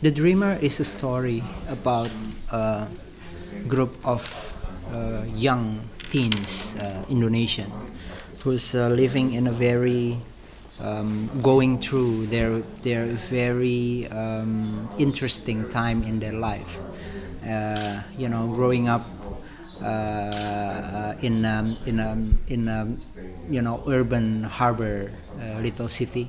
The Dreamer is a story about a group of young teens, Indonesian, who's living in a very going through their very interesting time in their life. Growing up in urban harbor little city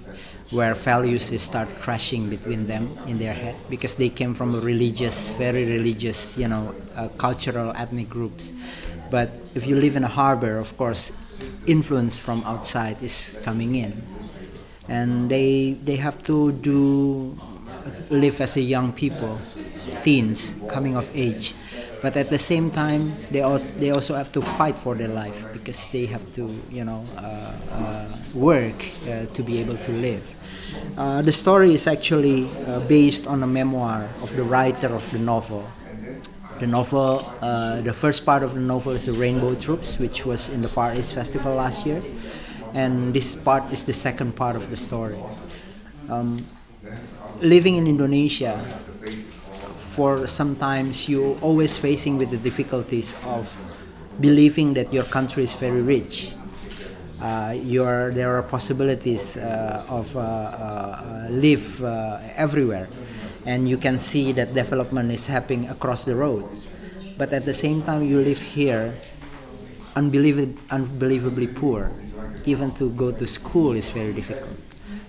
where values start crashing between them in their head because they came from a very religious, cultural ethnic groups. But if you live in a harbor, of course, influence from outside is coming in, and they have to live as a young people, teens coming of age. But at the same time, they also have to fight for their life because they have to, work to be able to live. The story is actually based on a memoir of the writer of the novel. The first part of the novel is the Rainbow Troops, which was in the Far East Festival last year, and this part is the second part of the story. Living in Indonesia, for sometimes you always facing with the difficulties of believing that your country is very rich. There are possibilities of live everywhere, and you can see that development is happening across the road. But at the same time, you live here unbelievably poor. Even to go to school is very difficult.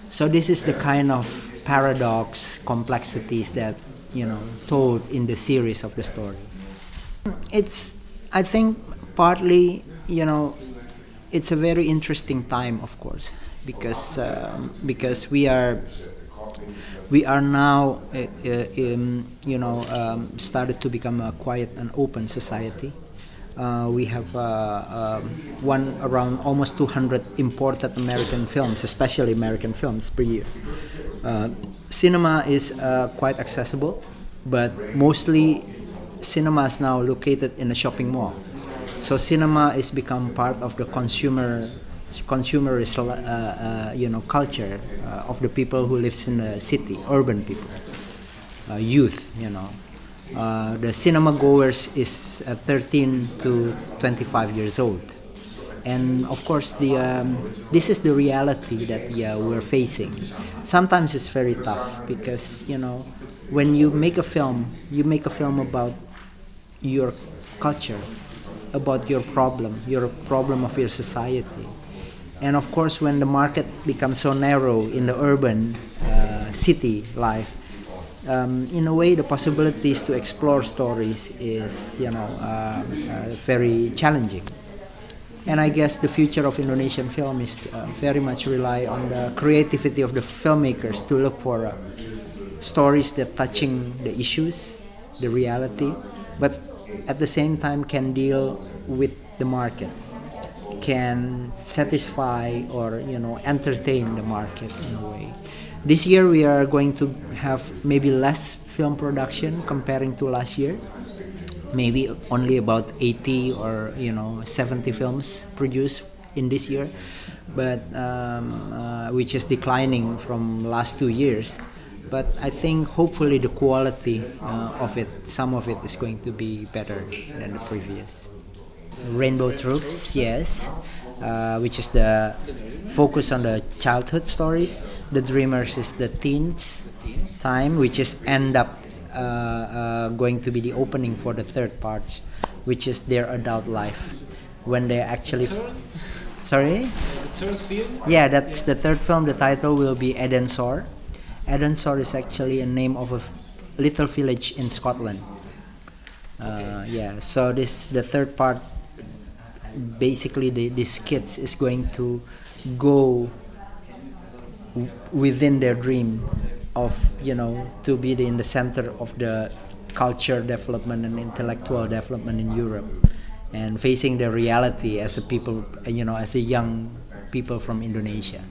So this is the kind of paradox, complexities that told in the series of the story. I think, partly, it's a very interesting time, of course, because we are now started to become a quiet and open society. We have around almost 200 imported American films, especially American films, per year. Cinema is quite accessible, but mostly cinema is now located in a shopping mall. So cinema is become part of the consumerist culture of the people who lives in the city, urban people, youth. The cinema goers is 13 to 25 years old, and of course this is the reality that we're facing. Sometimes it's very tough because when you make a film about your culture, about your problem of your society. And of course, when the market becomes so narrow in the urban city life, in a way the possibilities to explore stories is very challenging. And I guess the future of Indonesian film is very much rely on the creativity of the filmmakers to look for stories that touching the issues, the reality, but at the same time can deal with the market, can satisfy or entertain the market in a way. This year we are going to have maybe less film production comparing to last year, maybe only about 80 or 70 films produced in this year, but which is declining from last 2 years. But I think hopefully the quality of it, some of it is going to be better than the previous. Rainbow Troops, yes, which is the focus on the childhood stories. The Dreamers is the teens time, which is end up going to be the opening for the third part, which is their adult life when they actually. Sorry? The third film? Yeah, that's the third film. The title will be Edensor. Edensor is actually a name of a little village in Scotland. So the third part. Basically, these kids is going to go within their dream of to be in the center of the culture development and intellectual development in Europe, and facing the reality as a people, as a young people from Indonesia.